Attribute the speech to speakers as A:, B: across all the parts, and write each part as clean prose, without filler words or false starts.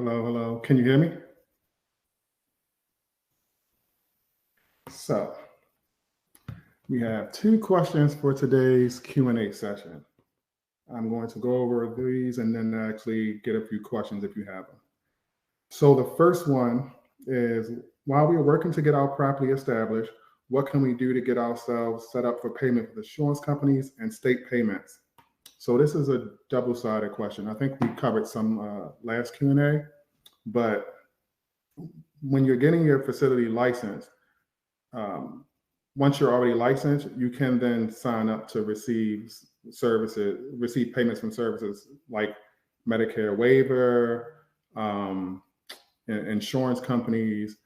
A: Hello, hello. Can you hear me? So we have two questions for today's Q&A session. I'm going to go over these and then actually get a few questions if you have them. So the first one is, while we are working to get our property established, what can we do to get ourselves set up for payment with insurance companies and state payments? So this is a double-sided question. I think we covered some last Q&A, but when you're getting your facility licensed, once you're already licensed, you can then sign up to receive payments from services like Medicare waiver, insurance companies,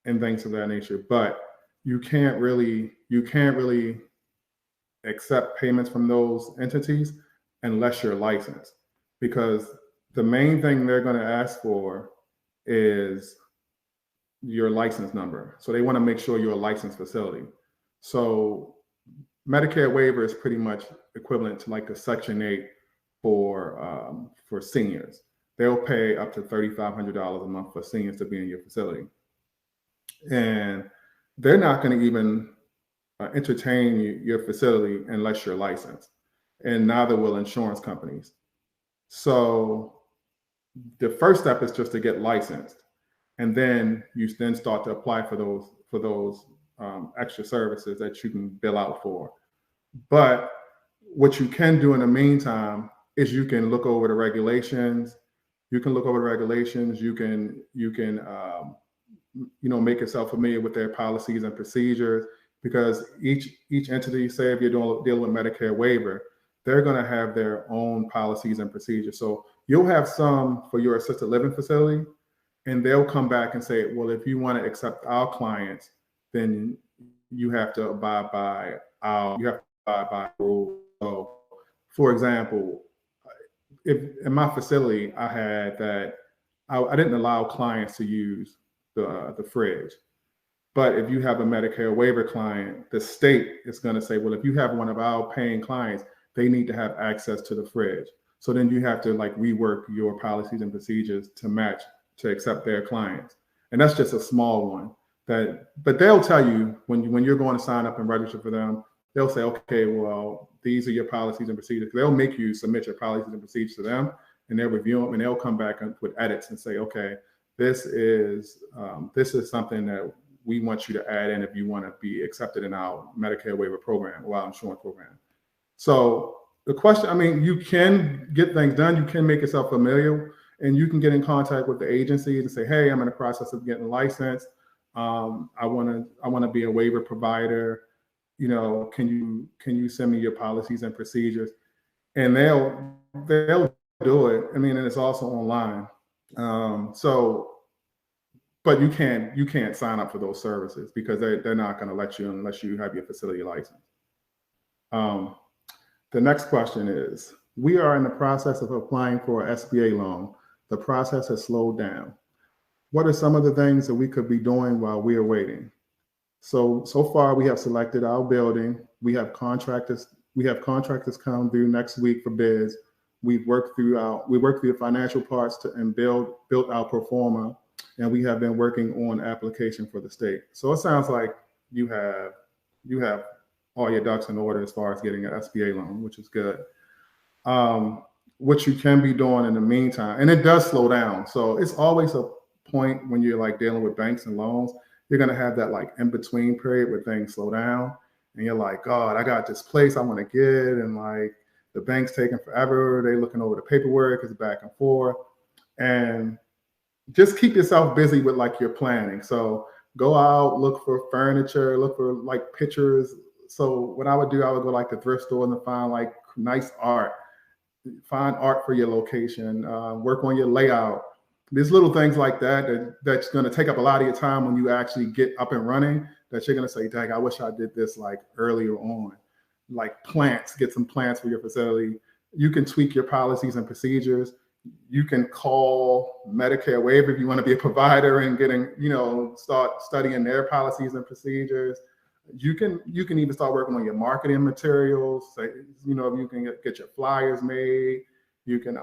A: and things of that nature. But you can't really accept payments from those entities unless you're licensed, because the main thing they're going to ask for is your license number. So they want to make sure you're a licensed facility. So Medicare waiver is pretty much equivalent to like a Section 8 for seniors. They'll pay up to $3,500 a month for seniors to be in your facility. And they're not going to even entertain your facility unless you're licensed. And neither will insurance companies. So the first step is just to get licensed. And then you then start to apply for those extra services that you can bill out for. But what you can do in the meantime is you can look over the regulations. You can make yourself familiar with their policies and procedures, because each entity, say if you're dealing with Medicare waiver, they're going to have their own policies and procedures. So you'll have some for your assisted living facility, and they'll come back and say, well, if you want to accept our clients, then you have to abide by rules. So, for example, if in my facility I had that I didn't allow clients to use the fridge. But if you have a Medicare waiver client, the state is going to say, well, if you have one of our paying clients, they need to have access to the fridge. So then you have to rework your policies and procedures to accept their clients. And that's just a small one. But they'll tell you when you're going to sign up and register for them, they'll say, okay, well, these are your policies and procedures. They'll make you submit your policies and procedures to them, and they'll review them, and they'll come back with edits and say, okay, this is something that we want you to add in if you want to be accepted in our Medicare waiver program or our insurance program. So the question, you can get things done. You can make yourself familiar, and you can get in contact with the agencies and say, hey, I'm in the process of getting licensed. I want to be a waiver provider. Can you send me your policies and procedures? And they'll do it. And it's also online. But you can't sign up for those services because they're not going to let you unless you have your facility license. The next question is, we are in the process of applying for an SBA loan. The process has slowed down. What are some of the things that we could be doing while we are waiting? So far we have selected our building. We have contractors come through next week for bids. We worked through the financial parts and built our pro forma, and we have been working on application for the state. So it sounds like you have all your ducks in order as far as getting an SBA loan, which is good. What you can be doing in the meantime, and it does slow down. So it's always a point when you're dealing with banks and loans, you're going to have that in-between period where things slow down, and you're like, God, I got this place I want to get, and the bank's taking forever. They're looking over the paperwork, it's back and forth. And just keep yourself busy with your planning. So go out, look for furniture, look for pictures. So what I would do, I would go to thrift store and find nice art, find art for your location, work on your layout. There's little things like that's going to take up a lot of your time when you actually get up and running, that you're going to say, dang, I wish I did this earlier on. Plants, get some plants for your facility. You can tweak your policies and procedures. You can call Medicare waiver if you want to be a provider and start studying their policies and procedures. You can even start working on your marketing materials. If you can get your flyers made, you can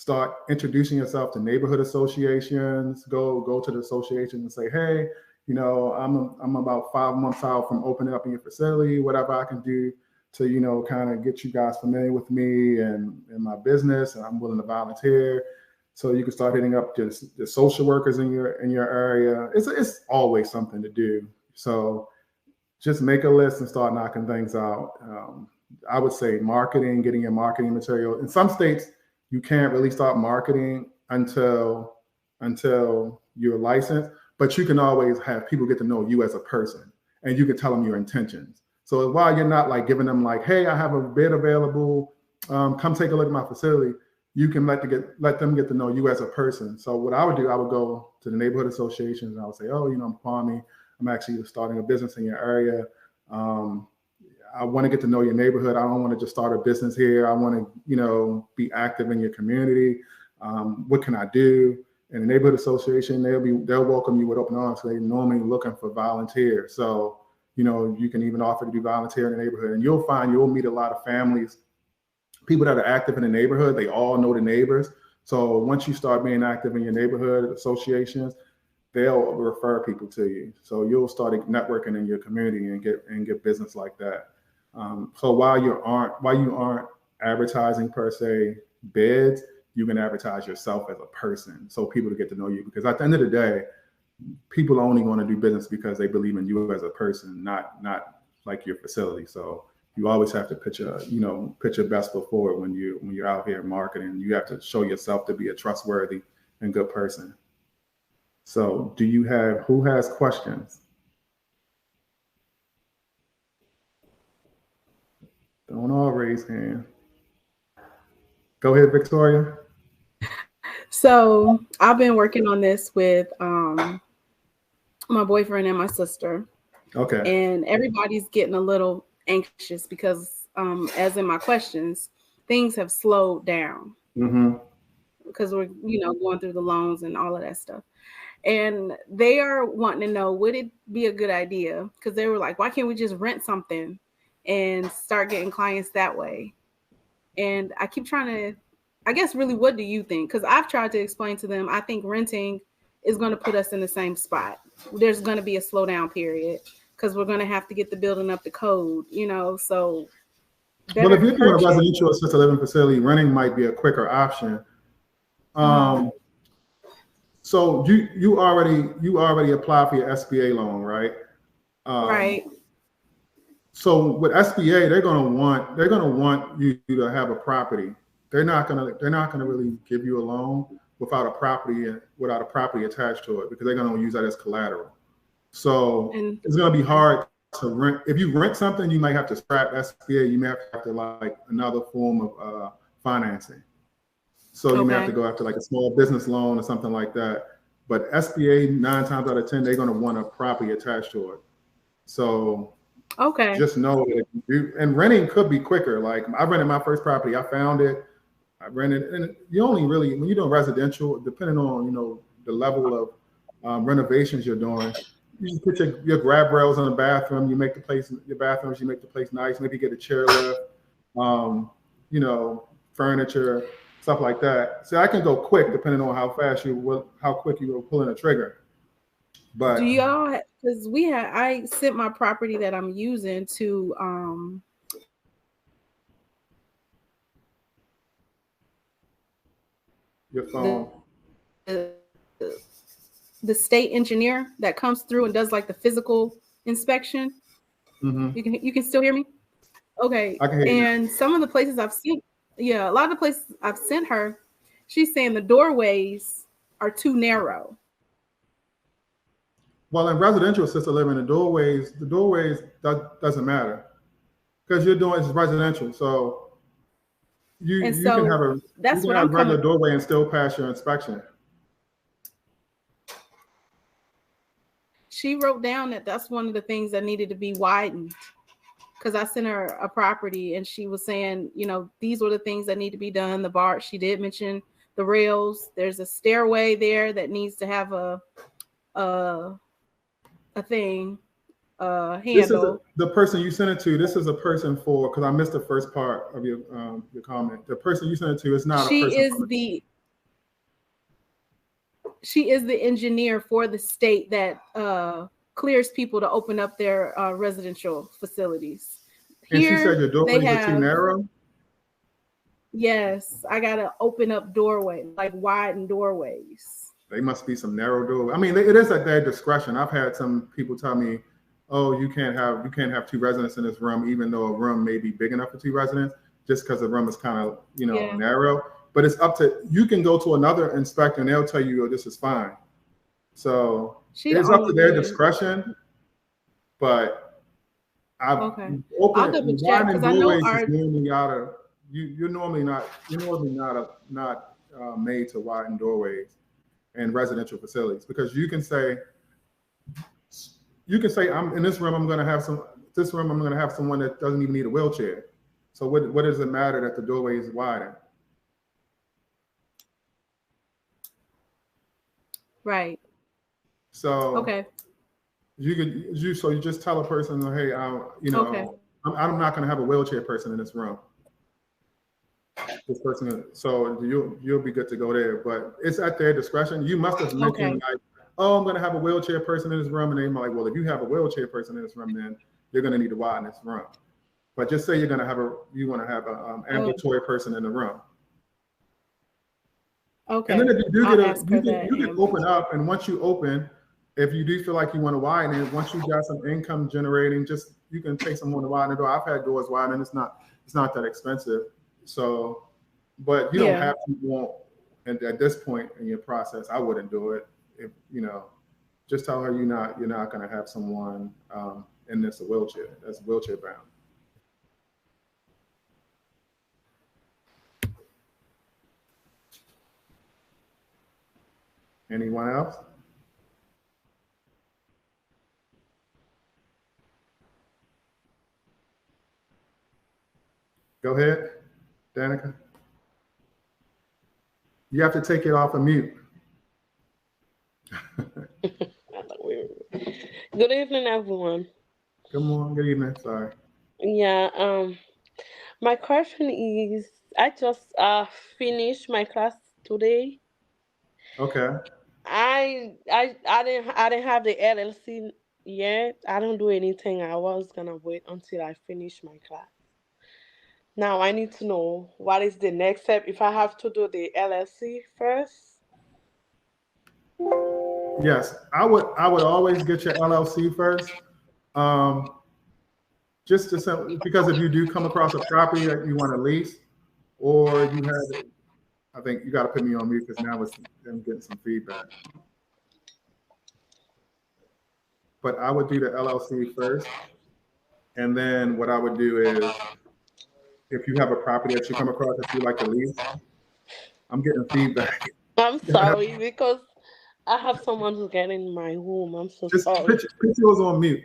A: Start introducing yourself to neighborhood associations. Go to the association and say, hey, I'm about 5 months out from opening up in your facility, whatever I can do to, kind of get you guys familiar with me and my business, and I'm willing to volunteer. So you can start hitting up just the social workers in your area. It's always something to do. So just make a list and start knocking things out. I would say marketing, getting your marketing material. In some states, you can't really start marketing until you're licensed, but you can always have people get to know you as a person, and you can tell them your intentions. So while you're not like giving them like, hey, I have a bed available, come take a look at my facility, you can let them get to know you as a person. So what I would do, I would go to the neighborhood associations and I would say, oh, I'm Kwame. I'm actually starting a business in your area. I want to get to know your neighborhood. I don't want to just start a business here. I want to, be active in your community. What can I do? And the neighborhood association, they'll welcome you with open arms. They're normally looking for volunteers. So, you can even offer to be volunteer in the neighborhood, and you'll meet a lot of families, people that are active in the neighborhood. They all know the neighbors. So once you start being active in your neighborhood associations, they'll refer people to you. So you'll start networking in your community and get business like that. So while you aren't advertising per se bids, you can advertise yourself as a person, so people to get to know you. Because at the end of the day, people are only going to do business because they believe in you as a person, not like your facility. So you always have to put your best foot forward when you're out here marketing. You have to show yourself to be a trustworthy and good person. So who has questions? Don't all raise hand. Go ahead, Victoria.
B: So I've been working on this with my boyfriend and my sister.
A: Okay.
B: And everybody's getting a little anxious because, as in my questions, things have slowed down.
A: Mm-hmm.
B: Because we're, going through the loans and all of that stuff. And they are wanting to know, would it be a good idea? Because they were like, why can't we just rent something and start getting clients that way? And I keep trying to, I guess, really, what do you think? Because I've tried to explain to them, I think renting is going to put us in the same spot. There's going to be a slowdown period because we're going to have to get the building up to code, so.
A: Well, if you're doing a residential assisted living facility, renting might be a quicker option. So you already applied for your SBA loan, right?
B: Right.
A: So with SBA, they're gonna want you to have a property. They're not gonna really give you a loan without a property attached to it, because they're gonna use that as collateral. So it's gonna be hard to rent. If you rent something, you might have to scrap SBA. You may have to like another form of financing. So you may have to go after like a small business loan or something like that. But SBA, 9 times out of 10, they're going to want a property attached to it. So just know that and renting could be quicker. Like I rented my first property. I found it. I rented, and you only really, when you're doing residential, depending on, the level of renovations you're doing, you put your grab rails in the bathroom. You make your bathrooms, you make the place nice. Maybe get a chair lift, furniture, stuff like that. So I can go quick depending on how quick you will pull in a trigger. But
B: do y'all? Because I sent my property that I'm using to
A: your phone.
B: The state engineer that comes through and does like the physical inspection.
A: Mm-hmm.
B: You can still hear me? Okay.
A: I can hear you.
B: And some of the places I've seen. Yeah, a lot of the places I've sent her, she's saying the doorways are too narrow.
A: Well, in residential assisted living, the doorways doesn't matter, because you're doing it's residential. So you can have a regular doorway and still pass your inspection.
B: She wrote down that that's one of the things that needed to be widened. Because I sent her a property and she was saying, these were the things that need to be done. The bar, she did mention the rails. There's a stairway there that needs to have a thing, handle.
A: This is the person you sent it to. This is a person for, because I missed the first part of your comment. The person you sent it to is not a person.
B: she is the engineer for the state that clears people to open up their residential facilities.
A: And she said
B: Here
A: your
B: they
A: doorways are too
B: have,
A: narrow.
B: yes, I gotta open up doorway, like widen doorways.
A: They must be some narrow doorways. I mean, it is at their discretion. I've had some people tell me, "Oh, you can't have two residents in this room, even though a room may be big enough for two residents, just because the room is kind of
B: Yeah.
A: narrow." But it's up to you. Can go to another inspector and they'll tell you, "Oh, this is fine." So
B: She the
A: it's up to
B: only
A: their
B: one.
A: discretion. But
B: Okay. I'll double
A: opening
B: check
A: widening
B: because I know
A: doorways
B: our
A: is normally out of you're normally not made to widen doorways in residential facilities, because you can say I'm in this room, I'm going to have someone that doesn't even need a wheelchair. So what does it matter that the doorway is widened?
B: right.
A: So
B: Okay.
A: you just tell a person, hey,
B: Okay.
A: I'm not going to have a wheelchair person in this room. This person, so you'll be good to go there. But it's at their discretion. You must have mentioned like, oh, I'm going to have a wheelchair person in this room, and they're like, well, if you have a wheelchair person in this room, then you're going to need to widen this room. But just say you want to have an ambulatory person in the room.
B: Okay.
A: And then if you do
B: you
A: can open up, and once you open, if you do feel like you want to widen it, once you got some income generating, you can pay someone to widen the door. I've had doors widen, and it's not that expensive. So, but you don't have to and at this point in your process, I wouldn't do it. If just tell her you're not going to have someone in this wheelchair that's wheelchair bound. Anyone else? Go ahead, Danica. You have to take it off of mute.
C: Good evening, everyone.
A: Good morning. Good evening. Sorry.
C: Yeah. My question is, I just finished my class today.
A: Okay.
C: I didn't have the LLC yet. I don't do anything. I was gonna wait until I finish my class. Now I need to know what is the next step if I have to do the LLC first.
A: Yes, I would always get your LLC first. Because if you do come across a property that you want to lease, or you have, I think you got to put me on mute because now I'm getting some feedback. But I would do the LLC first, and then what I would do is, if you have a property that you come across that you like to lease, I'm getting feedback.
C: I'm sorry because I have someone who's getting in my room. I'm so
A: Just
C: sorry.
A: put yours on mute.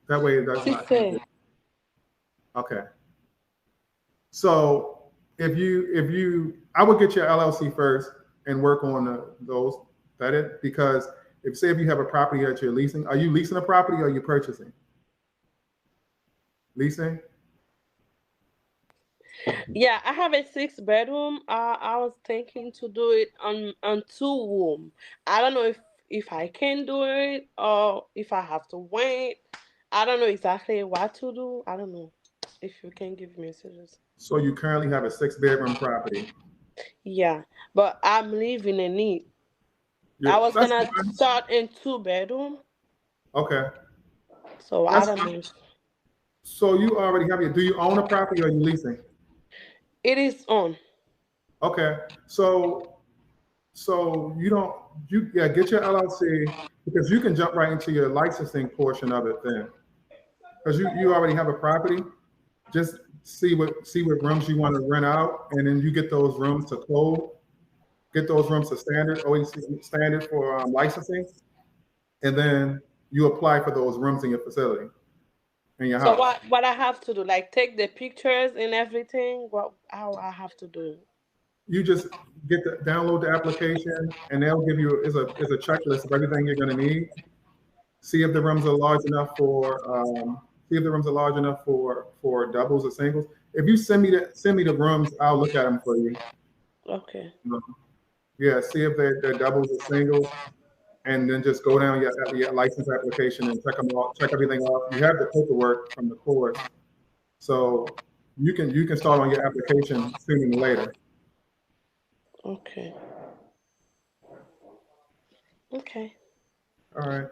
A: That way it does not. Okay. So I would get your LLC first and work on those. That it, because if you have a property that you're leasing, are you leasing a property or are you purchasing? Leasing?
C: Yeah, I have a 6 bedroom. I was thinking to do it on 2 room. I don't know if I can do it or if I have to wait. I don't know exactly what to do. I don't know if you can give me suggestions.
A: So you currently have a 6-bedroom property.
C: Yeah, but I'm living in it. I was
A: That's
C: gonna
A: fine.
C: start in 2 bedroom.
A: Okay.
C: So I
A: That's
C: don't
A: fine.
C: know.
A: So you already have do you own a property or are you leasing?
C: It is on.
A: Okay. So get your LLC, because you can jump right into your licensing portion of it then. Because you already have a property. Just see what rooms you want to rent out, and then you get those rooms to code, get those rooms to standard, OECD standard for licensing, and then you apply for those rooms in your facility, in your
C: So
A: house.
C: what I have to do? Like take the pictures and everything? How I have to do it?
A: You just download the application, and they'll give you is a checklist of everything you're going to need. See if the rooms are large enough for doubles or singles. If you send me the rooms, I'll look at them for you.
C: Okay.
A: Yeah, see if they're doubles or singles, and then just go down your license application and check them all, check everything off. You have the paperwork from the course, so you can start on your application sooner than later.
C: Okay. Okay.
A: All right.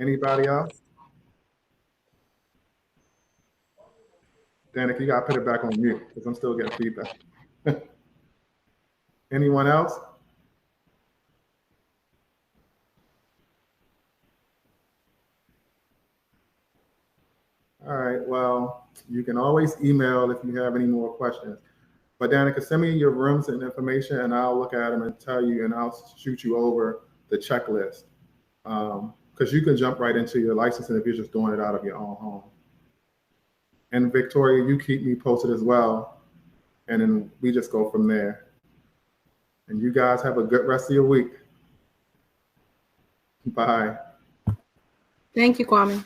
A: Anybody else? Danica, you gotta put it back on mute because I'm still getting feedback. Anyone else? All right, well, you can always email if you have any more questions. But Danica, send me your rooms and information and I'll look at them and tell you, and I'll shoot you over the checklist. Because you can jump right into your licensing if you're just doing it out of your own home. And Victoria, you keep me posted as well. And then we just go from there. And you guys have a good rest of your week. Bye.
B: Thank you, Kwame.